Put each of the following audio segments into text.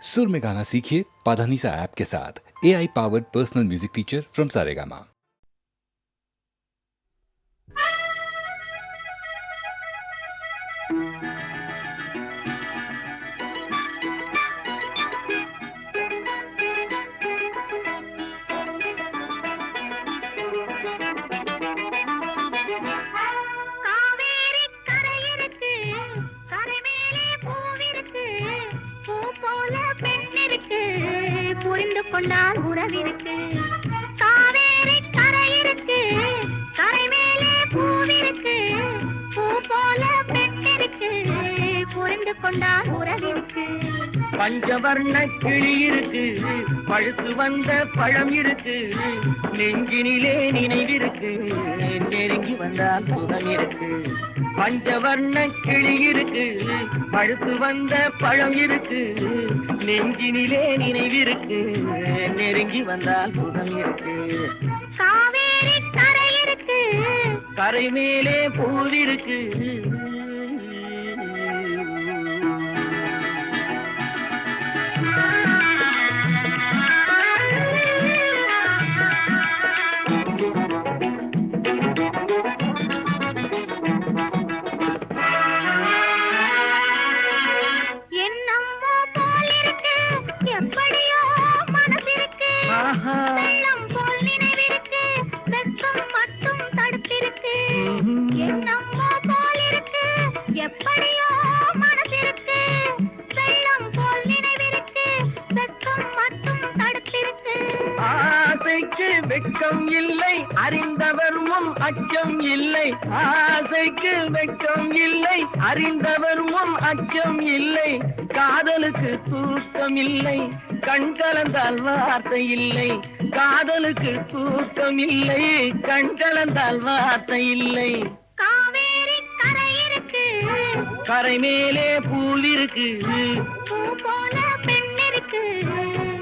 सुर में गाना सीखिए पाधानीसा ऐप के साथ। AI powered personal music teacher from Saregama. புரிந்து கொண்டால் உறவிருக்கு. காவேரி கரை இருக்கு, கரை மேலே பூவிருக்கு, பூ போல பெண்ணிருக்கு, புரிந்து கொண்டால் உறவிருக்கு. பஞ்சவர்ண கிளி இருக்கு, பழுத்து வந்த பழம் இருக்கு, நெஞ்சினிலே நினைவிருக்கு, நெருங்கி வந்தால் சுகம் இருக்கு. பஞ்சவர்ண கிளி இருக்கு, பழுத்து வந்த பழம் இருக்கு, நெஞ்சினிலே நினைவிருக்கு, நெருங்கி வந்தால் சுகம் இருக்கு. காவேரி கரை இருக்கு, கரை மேலே பூவிருக்கு. வெள்ளம் போல் நினைவிருக்கு, வெட்கம் மட்டும் தடுத்திருக்கு. என்னம்மோ போல் இருக்கு, எப்படியோ மனசிருக்கு. வெள்ளம் போல் நினைவிருக்கு, வெட்கம் மட்டும் தடுத்திருக்கு. ஆசைக்கு வெட்கம் இல்லை, அறிந்தவர் முன் அச்சம் இல்லை. ஆசைக்கு வெட்கம் இல்லை, அறிந்தவர் முன் அச்சம் இல்லை. காதலுக்கு தூக்கம் இல்லை, கண் கலந்தால் வார்த்தை இல்லை. காதலுக்கு தூக்கம் இல்லை, கண் கலந்தால் வார்த்தை இல்லை. காவேரி கரை இருக்கு, கரை மேலே பூல் இருக்கு, பூ போல பெண் இருக்கு,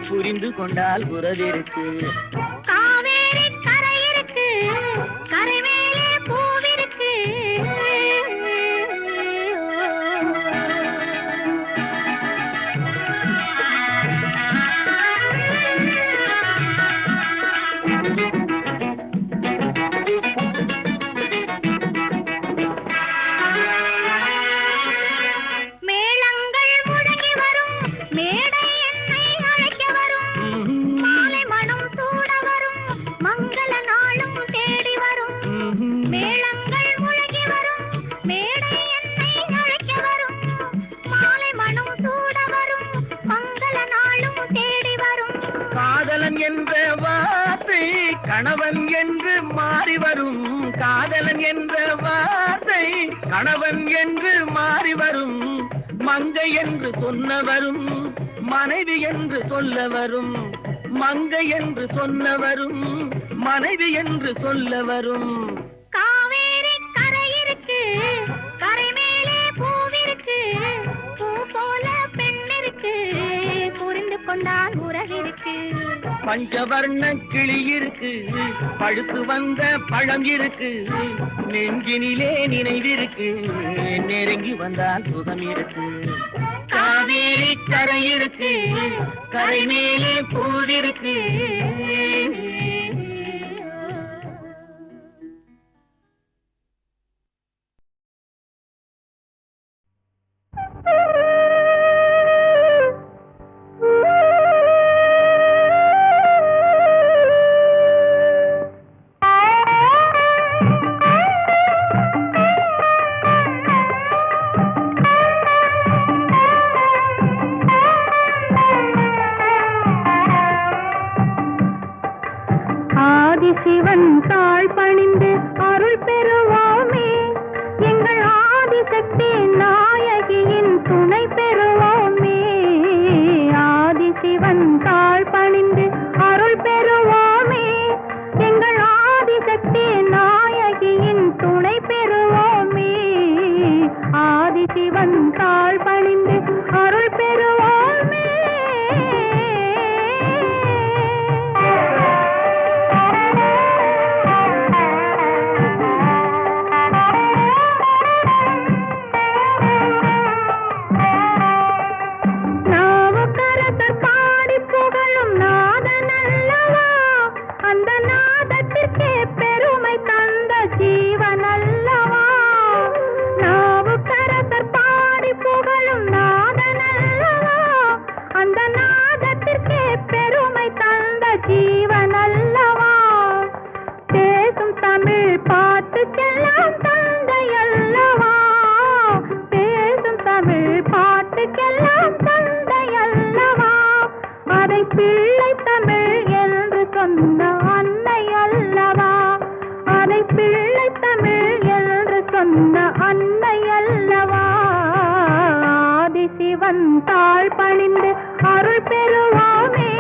புரிந்து கொண்டால் உறவிருக்கு. காவேரி கரை இருக்கு, கரை மேலே பூவிருக்கு. மேளங்கள் முழங்கி வரும், மேடை என்னை அழைக்க வரும். மாலை மனம் சூட வரும், மங்கள நாளும் தேடி வரும். மேளங்கள் முழங்கி வரும், மேடை என்னை அழைக்க வரும். மாலை மனம் சூட வரும், மங்கள நாளும் தேடி வரும். காதலன் என்ற வார்த்தை கணவன் என்று மாறி வரும். காதலன் என்ற வார்த்தை கணவன் என்று மாறி வரும். மங்கை என்று சொன்னவரும் மனைவி என்று சொல்ல வரும். மங்கை என்று சொன்னவரும் மனைவி என்று சொல்ல வரும். காவேரி கரை இருக்கு, கரை மேலே பூவிருக்கு, பூ போல பெண் இருக்கு, புரிந்து கொண்டால் உறவிருக்கு. பஞ்சவர்ண கிளி இருக்கு, பழுத்து வந்த பழம் இருக்கு, நெஞ்சினிலே நினைவிருக்கு, நெருங்கி வந்தால் சுகம் இருக்கு. காவேரி கரை இருக்கு, கரை மேலே பூவிருக்கு. பிள்ளை தமிழ் என்று சொன்ன அன்னை அல்லவா, அதை பிள்ளை தமிழ் என்று சொன்ன அன்னை அல்லவா. ஆதிசிவன் தாழ் பணிந்து அருள் பெறுவோமே,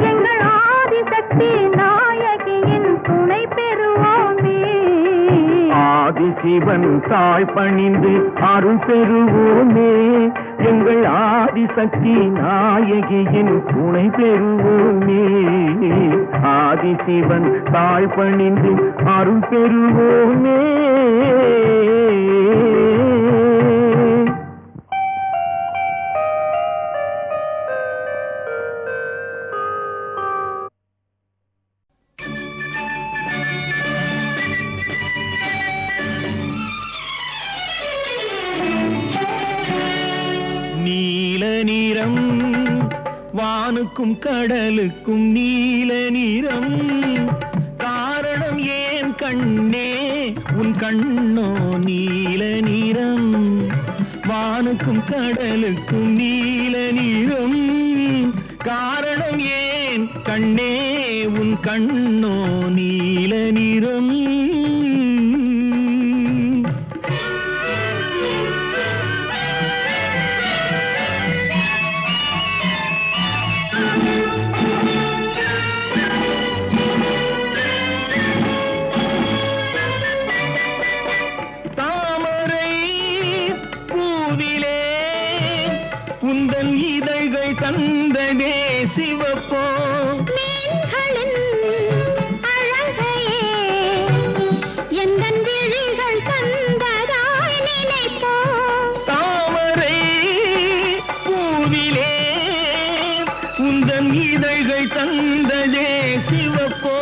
எங்கள் ஆதிசக்தி நாயகியின் துணை பெறுவோமே. ஆதிசிவன் தாழ் பணிந்து அருள் பெறுவோமே, எங்கள் ஆதிசக்தி நாயகியின் துணை பெறுவோமே. ஆதிசிவன் தாழ் பணிந்து அருள் பெறுவோமே. நீல நிறம் வானுக்கும் கடலுக்கும் நீல நிறம், காரணம் ஏன் கண்ணே உன் கண்ணோ நீல நிறம். வானுக்கும் கடலுக்கும் நீல நிறம், காரணம் ஏன் கண்ணே உன் கண்ணோ நீல நிறம். உந்தன் இதழ்கள் தந்ததே சிவப்போ, மீன்களின் அழகையே எந்தன் விழிகள் தந்ததாய் நினைப்போ. தாமரை பூவிலே உந்தன் இதழ்கள் தந்ததே சிவப்போ,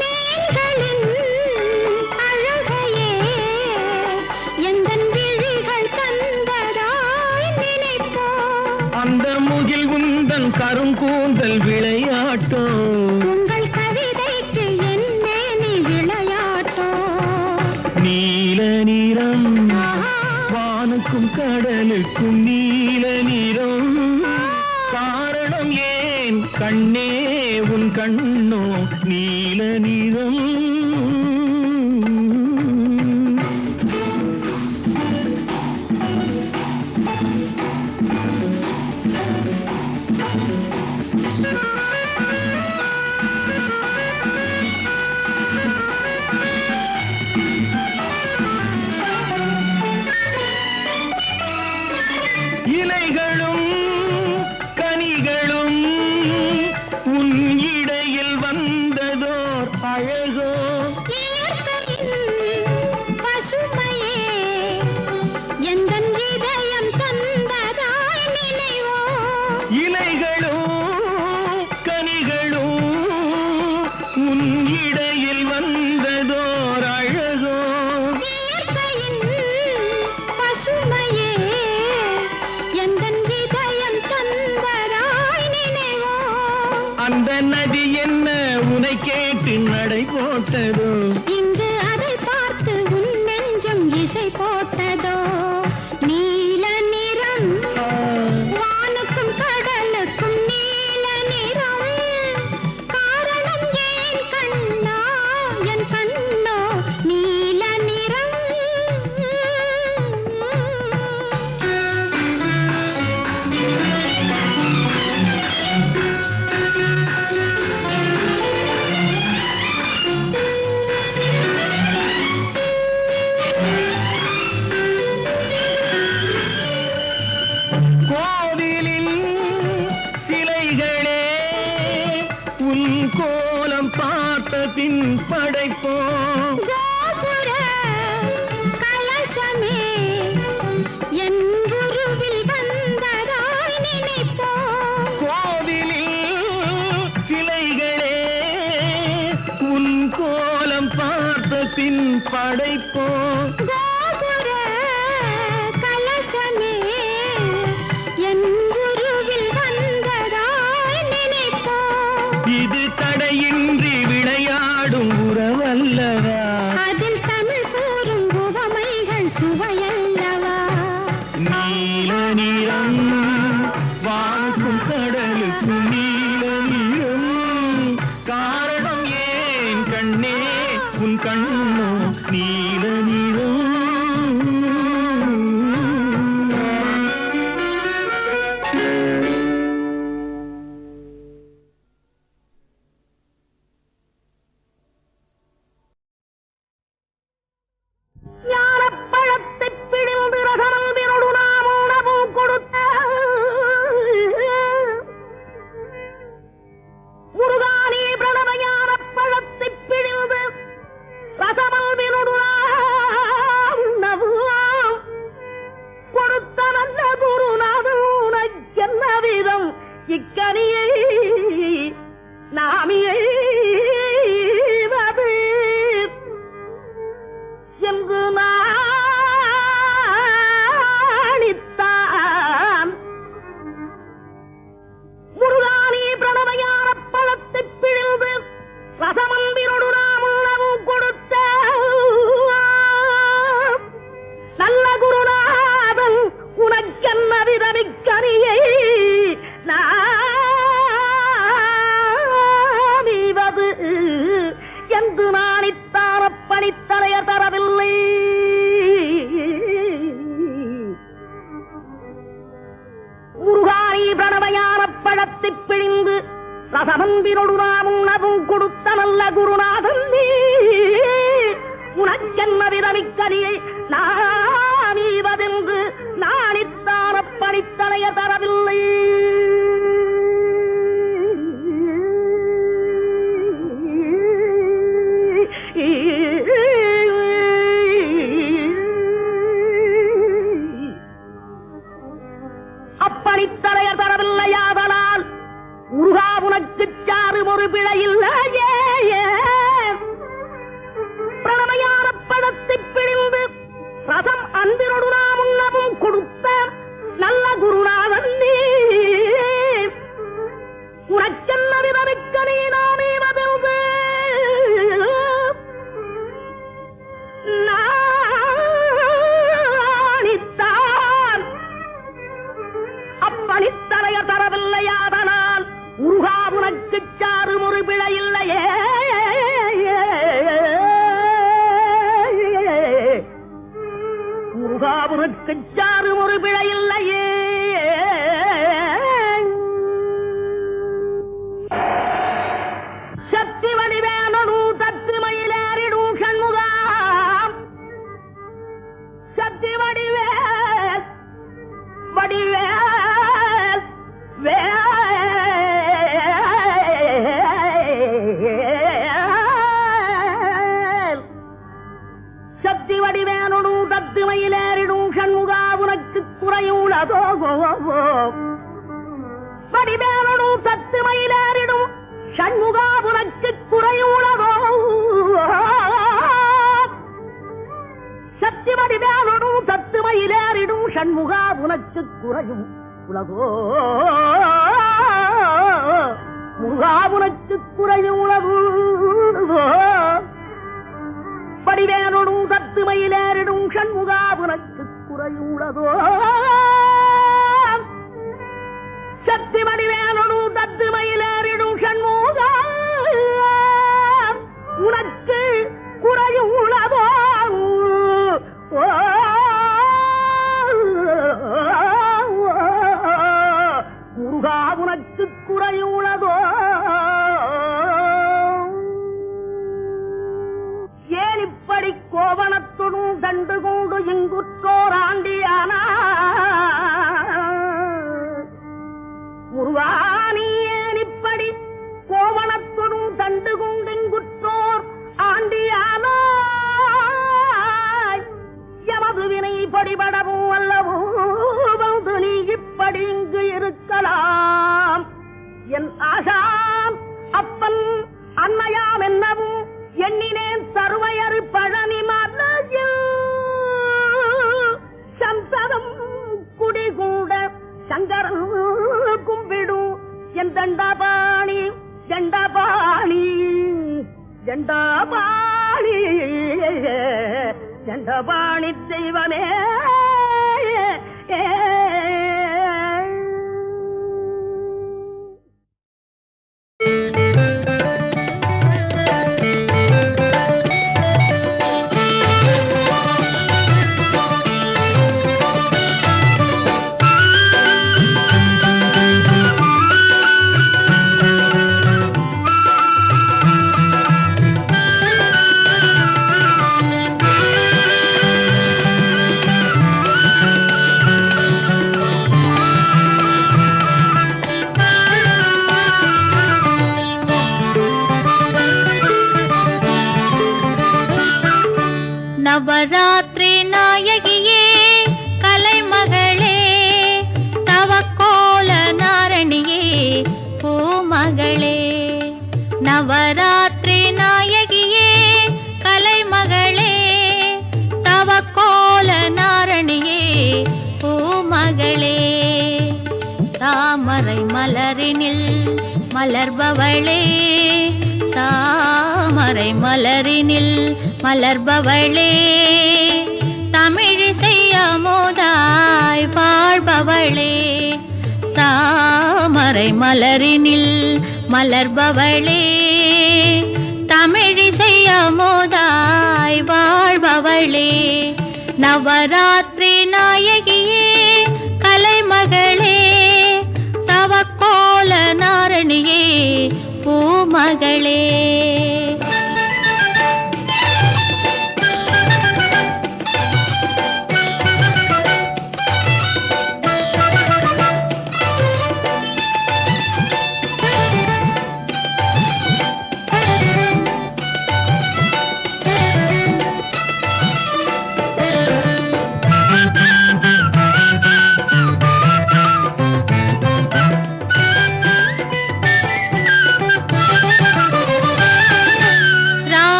மீன்களின் அழகையே எந்தன் விழிகள் தந்ததாய் நினைப்போ. அந்த முகில் உந்தன் கருங்கூந்தல் விளையாட்டோ, உங்கள் கவிதைக்கு என்னே நீ விளையாட்டோ. நீல நிறம் வானுக்கும் கடலுக்கும் நீல நிறம், காரணம் ஏன் கண்ணே உன் கண்ணோ நீல நிறம். இலைகளும் கனிகளும் உன் இடையில் வந்ததோர் அழகோ, பசுமையே எந்தன் இதயம் தந்ததாய் நினைவோ. இலைகளும் கனிகளும் உன் இடையில் வந்ததோர் அழகோ, பசுமையே எந்தன் இதயம் தந்ததாய் நினைவோ. அந்த நதி என்ன உனை கேட்டு நடை போட்டதோ, இங்கு அதை பார்த்து உன் நெஞ்சம் இசை போட்டதோ. நீல நிறம் வானுக்கும் கடலுக்கும் நீல நிறம், காரணம் ஏன் கண்ணா என் கண்ணோ நீல நிறம். கோவிலின் சிலைகளே உன் கோலம் பார்த்த பின் படைப்போ, கோபுர கலசமே என் குருவில் வந்ததாய் நினைப்போ. கோவிலில் சிலைகளே உன் கோலம் பார்த்த பின் படைப்போ, கோபுர கலசமே என் குருவில் வந்ததாய் நினைப்போ. இது தடையின்றி விளையாடும் உறவல்லவா, அதில் தமிழ் கூறும் உவமைகள் சுவையல்லவா. நீல நிறம் வானுக்கும் கடலுக்கும் நீல இக்கனியை நாமியை என்று நாணித்தான் முருகானி பிரணவையான பழத்தை பிழிந்து ரசமந்திரோடு நாம் உணவும் கொடுத்த நல்ல குருநாதன் உனக்கென்ன விதமிக்கனியை நாமிவது என்று நாணித்தான பணித்தலைய தரவில்லை. முருகானி பிரணவையான பழத்தை பிழிந்து ரசமந்திரோடு நாம் உணவும் கொடுத்த நல்ல குருநாதன் உனக்கென்ன விதமிக்கனியை நாமீவதென்று நாணித்தான பணித்தலைய தரவில்லை. அப்பணித்தலைய தரவில்லையாதலால் முருகா உனக்கு சாறு ஒரு பிழையில்லையே. பிரணமையான பழத்தை பிழிந்து ரசம் அன்பினோடு நாம் உண்ணவும் கொடுத்த நல்ல குருநாதன் உனக்கென்ன விதமிக்க நீ நாமே மதவு நாணித்தான் அப்பணித்தலைய தரவில்லையாதனால் முருகா உனக்கு சாறு ஒரு பிழையில்லையே. முருகா உனக்கு சாறு ஒரு பிழையில்லையே. சக்தி வடிவேனு தத்து மயிலேறிடும் சண்முகா சக்தி வடிவேல் வடிவேல் சக்தி வடிவேனு தத்து மயிலேறிடும் சண்முகா உனக்கு குறையுள்ளதோ வடிவேனு தத்து மயிலேறிடும் சண்முகா உனக்கு குறையுள்ளதோ சக்தி வடிவேனு தத்து மயிலேறிடும் சண்முகா உனக்கு குறையும் உலகோ முருகா உனக்கு குறையும் உலகோ படிவேனோடு தத்து மயிலேறிடும் சண்முகா உனக்கு குறையும் உலகோ சக்தி வடிவேனோடு தத்து மயிலேறிடும் சண்முகா உனக்கு குறையும் உலகோ முருகா உனக்கு குறையும் உலகோ ஏன் இப்படி கோவணத்துடன் கண்டு கொண்டு இங்குற்றோர் ஆண்டியானா முருகா நீ ஏன் இப்படி கோவணத்துடன் கண்டு கொண்டு இங்குற்றோர் ஆண்டியானா எமது வினை படிபடவும் அல்லவோ வந்து நீ இப்படி இங்கு இருக்கலாம். என் ஆசாம் அப்பன் அன்னையாம் என்னவும் எண்ணினேன் சர்வையறு பழனி மலையில் சந்ததம் குடிகூட சங்கரன் கும்பிடும் என் தண்டபாணி தண்டபாணி தண்டபாணி தண்டபாணி தெய்வமே. நவராத்திரி நாயகியே கலைமகளே தவக்கோல நாரணியே நவராத்திரி நாயகியே கலைமகளே தவக்கோல நாரணியே பூமகளே தாமரை மலரினில் மலர்பவளே தாமரை மலரினில் மலர்பவளே தமிழிசை அமுதாய் வாழ்பவளே தாமரை மலரினில் மலர்பவளே தமிழிசை அமுதாய் வாழ்பவளே நவராத்திரி நாயகியே கலைமகளே தவக்கோல நாரணியே பூமகளே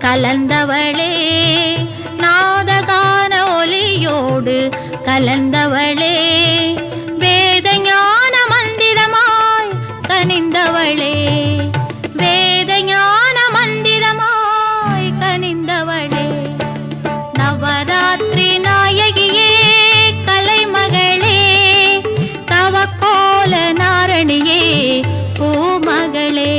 கலந்தவளே நாதகான ஒலியோடு கலந்தவளே வேத ஞான மந்திரமாய் கனிந்தவளே வேத ஞான மந்திரமாய் கனிந்தவளே நவராத்திரி நாயகியே கலைமகளே தவக்கோல நாரணியே பூமகளே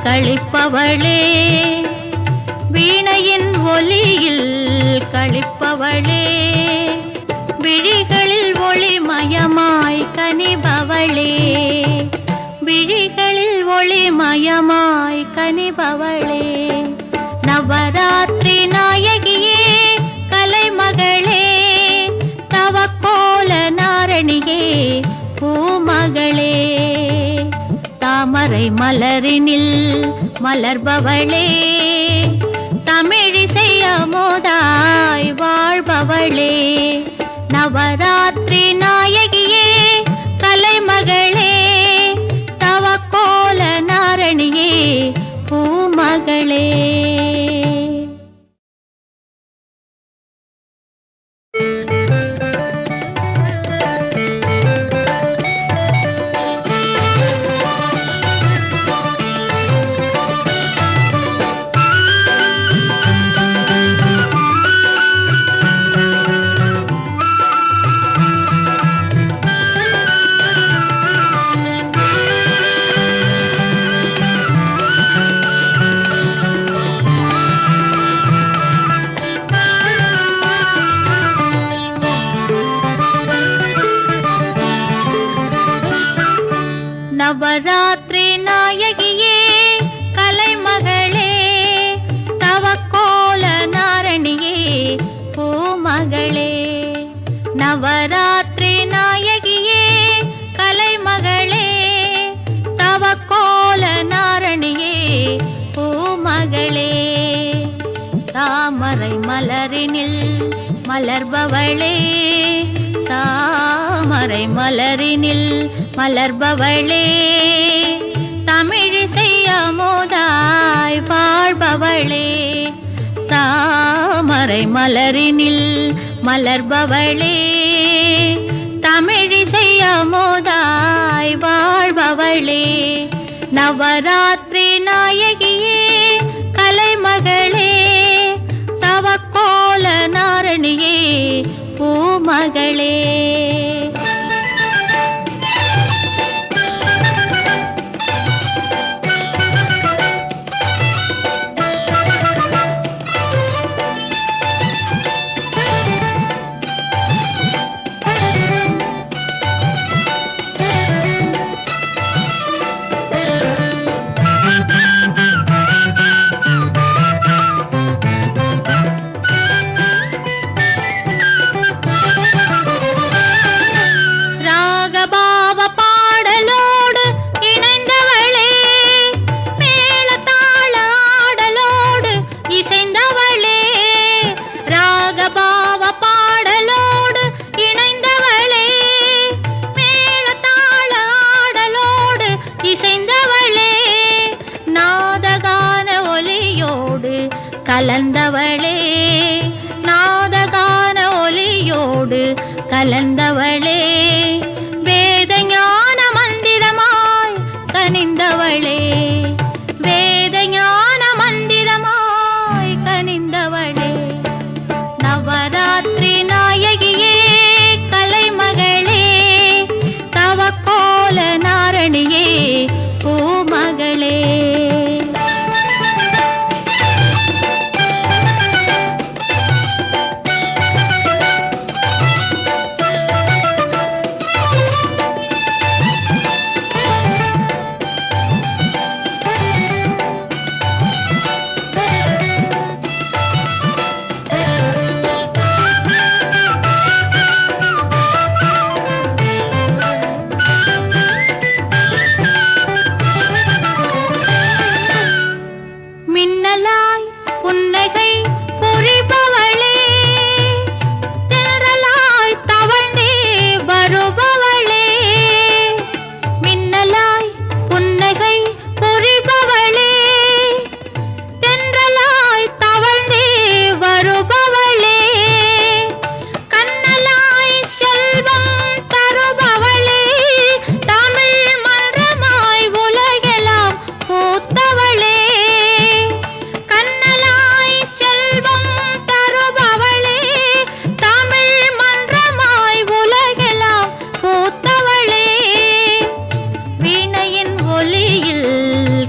களிப்பவளே வீணையின் ஒலியில் களிப்பவளே விழிகளில் ஒளிமயமாய் கனிபவளே விழிகளில் ஒளிமயமாய் கனிபவளே நவராத்திரி நாயகியே கலைமகளே தவக்கோல நாரணியே பூமகளே தாமரை மலரினில் மலர்பவளே தமிழிசை அமுதாய் வாழ்பவளே நவராத்திரி நாயகியே கலைமகளே தவக்கோல நாரணியே பூமகளே நவராத்திரி நாயகியே கலைமகளே தவக்கோல நாரணியே பூமகளே நவராத்திரி தாமரை மலரினில் மலர்பவளே தாமரை மலரினில் மலர்பவளே தமிழிசை அமுதாய் வாழ்பவளே தாமரை மலரினில் மலர்பவளே தமிழிசை அமுதாய் வாழ்பவளே நவராத்திரி நாயகியே கலைமகளே தவக்கோல நாரணியே பூமகளே கலந்தவளே நாதகான ஒலியோடு கலந்தவளே வேத ஞான மந்திரமாய் கனிந்தவளே வேத ஞான மந்திரமாய் கனிந்தவளே நவராத்திரி நாயகியே கலைமகளே தவக்கோல நாரணியே பூமகளே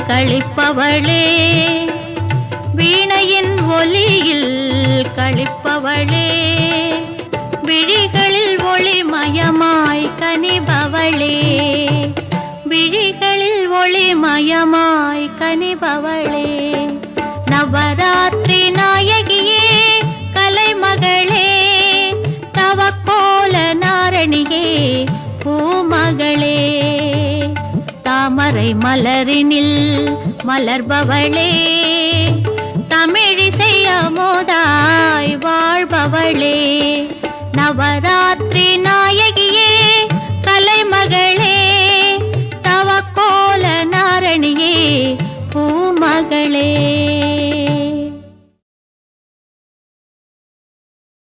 களிப்பவளே வீணையின் ஒலியில் களிப்பவளே விழிகளில் ஒளிமயமாய் கனிபவளே விழிகளில் ஒளிமயமாய் கனிபவளே நவராத்திரி நாயகியே கலைமகளே தவக்கோல நாரணியே பூமகளே தாமரை மலரினில் மலர்பவளே தமிழிசை அமுதாய் வாழ்பவளே நவர